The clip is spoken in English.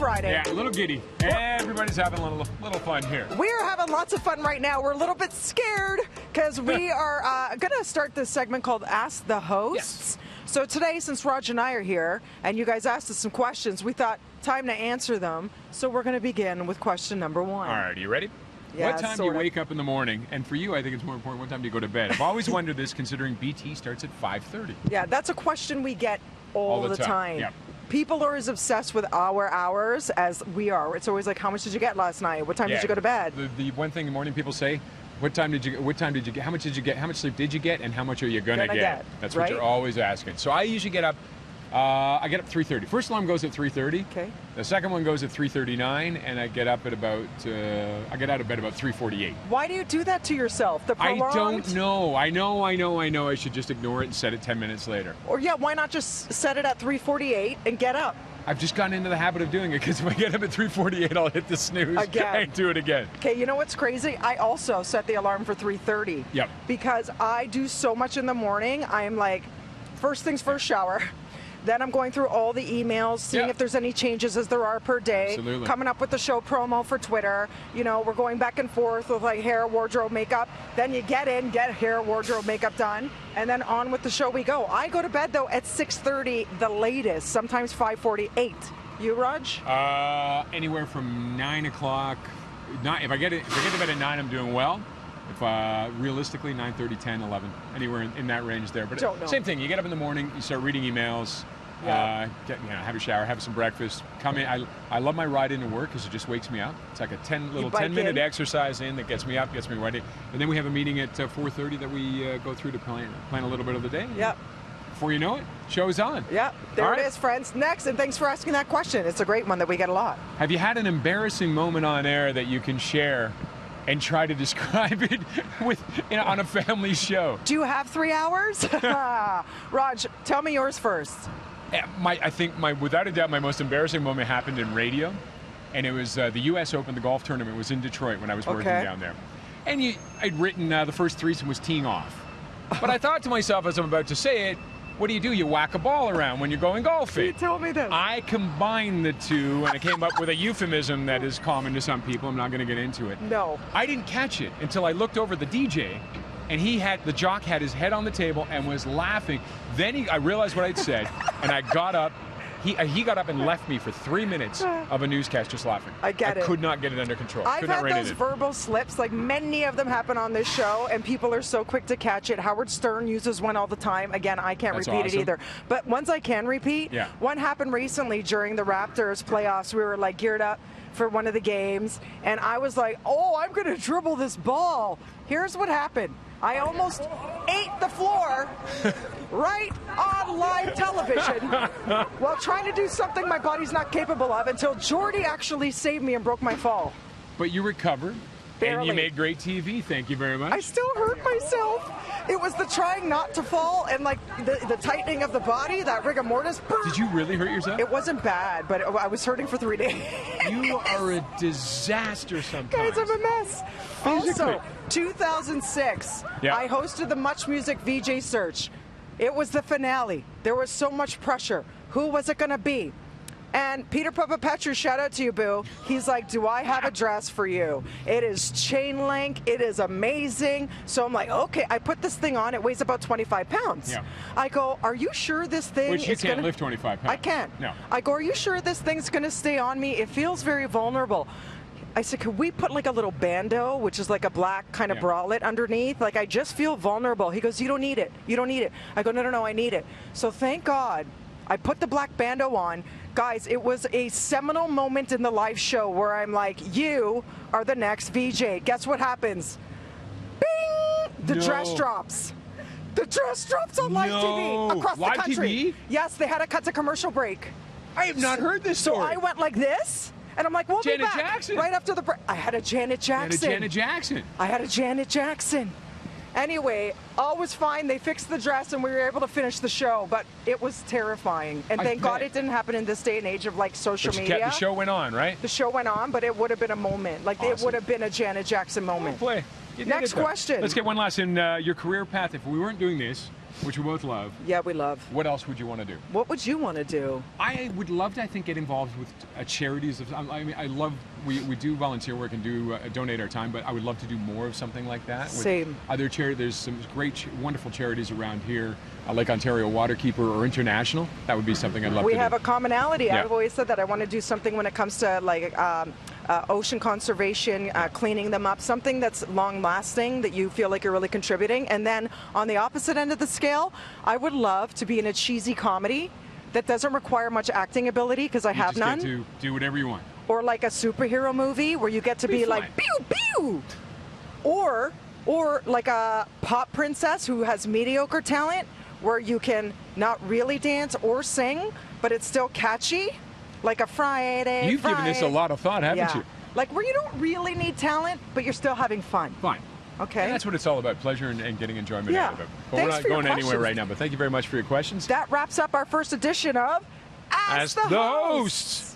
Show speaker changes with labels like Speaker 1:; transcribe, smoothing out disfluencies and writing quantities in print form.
Speaker 1: Friday.
Speaker 2: Yeah, a little giddy. Everybody's having a little fun here.
Speaker 1: We are having lots of fun right now. We're a little bit scared because we are going to start this segment called Ask the Hosts. Yes. So today, since Raj and I are here, and you guys asked us some questions, we thought time to answer them. So we're going to begin with question number 1.
Speaker 2: All right, are you ready?
Speaker 1: Yeah,
Speaker 2: what time do you wake up in the morning? And for you, I think it's more important, what time do you go to bed? I've always wondered this, considering BT starts at 5:30.
Speaker 1: Yeah, that's a question we get all the time.
Speaker 2: Yep.
Speaker 1: People are as obsessed with our hours as we are. It's always like, how much did you get last night? What time did you go to bed?
Speaker 2: The one thing in the morning people say, how much did you get, how much sleep did you get, and how much are you gonna get? That's what you're always asking. So I usually get up, I get up 3:30. First alarm goes at 3:30.
Speaker 1: Okay.
Speaker 2: The second one goes at 3:39, and I get up at about, I get out of bed about 3:48.
Speaker 1: Why do you do that to yourself? The
Speaker 2: prolonged... I don't know. I know. I should just ignore it and set it 10 minutes later.
Speaker 1: Or why not just set it at 3:48 and get up?
Speaker 2: I've just gotten into the habit of doing it because if I get up at 3:48, I'll hit the snooze and do it again.
Speaker 1: Okay, you know what's crazy? I also set the alarm for 3:30.
Speaker 2: Yep.
Speaker 1: Because I do so much in the morning. I'm like, first things first, shower. Then I'm going through all the emails, seeing if there's any changes as there are per day.
Speaker 2: Absolutely.
Speaker 1: Coming up with the show promo for Twitter. You know, we're going back and forth with like hair, wardrobe, makeup. Then you get hair, wardrobe, makeup done, and then on with the show we go. I go to bed though at 6:30, the latest, sometimes 5:48. You, Raj?
Speaker 2: Anywhere from 9 o'clock. If I get to bed at 9, I'm doing well. If realistically, 9:30, 10, 11, anywhere in that range there. But same thing. You get up in the morning, you start reading emails, have a shower, have some breakfast, come in. I love my ride into work because it just wakes me up. It's like a 10-minute exercise in that gets me up, gets me ready. And then we have a meeting at 4:30 that we go through to plan a little bit of the day.
Speaker 1: Yep.
Speaker 2: Before you know it, show's on.
Speaker 1: Yeah, there it is, friends. Next, and thanks for asking that question. It's a great one that we get a lot.
Speaker 2: Have you had an embarrassing moment on air that you can share and try to describe it on a family show?
Speaker 1: Do you have 3 hours? Raj, tell me yours first.
Speaker 2: I think without a doubt, my most embarrassing moment happened in radio, and it was the U.S. Open, the golf tournament was in Detroit when I was working down there. And I'd written the first threesome was teeing off. But I thought to myself as I'm about to say it, what do? You whack a ball around when you're going golfing.
Speaker 1: You told me this. I
Speaker 2: combined the two, and I came up with a euphemism that is common to some people. I'm not going to get into it.
Speaker 1: No.
Speaker 2: I didn't catch it until I looked over at the DJ, and the jock had his head on the table and was laughing. Then I realized what I'd said, and I got up. He got up and left me for 3 minutes of a newscast just laughing.
Speaker 1: I could
Speaker 2: not get it under control.
Speaker 1: I've had those verbal slips, like many of them happen on this show, and people are so quick to catch it. Howard Stern uses one all the time. Again, I can't repeat it either. But ones I can repeat, one happened recently during the Raptors playoffs. We were like geared up for one of the games, and I was like, oh, I'm going to dribble this ball. Here's what happened. I almost ate the floor right on live television while trying to do something my body's not capable of until Jordy actually saved me and broke my fall.
Speaker 2: But you recovered.
Speaker 1: Barely.
Speaker 2: And you made great TV. Thank you very much.
Speaker 1: I still hurt myself. It was the trying not to fall and like the tightening of the body, that rigor mortis.
Speaker 2: Did you really hurt yourself?
Speaker 1: It wasn't bad, but I was hurting for 3 days.
Speaker 2: You are a disaster sometimes.
Speaker 1: Guys, I'm a mess. Also, 2006, I hosted the Much Music VJ Search. It was the finale. There was so much pressure. Who was it going to be? And Peter Petru, shout out to you, boo. He's like, do I have a dress for you? It is chain link. It is amazing. So I'm like, okay. I put this thing on. It weighs about 25 pounds.
Speaker 2: Yeah.
Speaker 1: I go, are you sure this thing
Speaker 2: is going to lift 25 pounds.
Speaker 1: I can't.
Speaker 2: No.
Speaker 1: I go, are you sure this thing's going to stay on me? It feels very vulnerable. I said, could we put like a little bandeau, which is like a black kind of bralette underneath? Like, I just feel vulnerable. He goes, you don't need it. You don't need it. I go, no, I need it. So thank God I put the black bandeau on. Guys, it was a seminal moment in the live show where I'm like, you are the next VJ. Guess what happens? Bing! The dress drops. The dress drops on live TV across the country.
Speaker 2: TV?
Speaker 1: Yes, they had to cut to commercial break.
Speaker 2: I have not heard this story.
Speaker 1: So I went like this, and I'm like, we'll be back.
Speaker 2: Jackson.
Speaker 1: Right after the break. I had a Janet Jackson. I had a Janet Jackson. Anyway, all was fine. They fixed the dress, and we were able to finish the show, but it was terrifying. And thank God it didn't happen in this day and age of like social media.
Speaker 2: The show went on, right?
Speaker 1: The show went on, but it would have been a moment. Like, it would have been a Janet Jackson moment.
Speaker 2: Play.
Speaker 1: Next question.
Speaker 2: Let's get one last in your career path. If we weren't doing this, which we both love.
Speaker 1: Yeah, we love.
Speaker 2: What else would you want to do?
Speaker 1: What would you want to do?
Speaker 2: I would love to, I think, get involved with charities. I mean, I love, we do volunteer work and do donate our time, but I would love to do more of something like that.
Speaker 1: Same.
Speaker 2: Other there's some great, wonderful charities around here, like Ontario Waterkeeper or International. That would be something I'd love to do.
Speaker 1: We have a commonality. Yeah. I've always said that I want to do something when it comes to like ocean conservation, cleaning them up, something that's long-lasting that you feel like you're really contributing. And then on the opposite end of the scale, I would love to be in a cheesy comedy that doesn't require much acting ability because I have none.
Speaker 2: You just get to do whatever you want.
Speaker 1: Or like a superhero movie where you get to be like, pew, pew! Or like a pop princess who has mediocre talent where you can not really dance or sing, but it's still catchy. Like a Friday.
Speaker 2: You've given this a lot of thought, haven't you?
Speaker 1: Like where you don't really need talent, but you're still having fun.
Speaker 2: Fine.
Speaker 1: Okay.
Speaker 2: And that's what it's all about, pleasure and getting enjoyment out of it. But
Speaker 1: Thanks
Speaker 2: we're not going anywhere right now, but thank you very much for your questions.
Speaker 1: That wraps up our first edition of Ask the Hosts.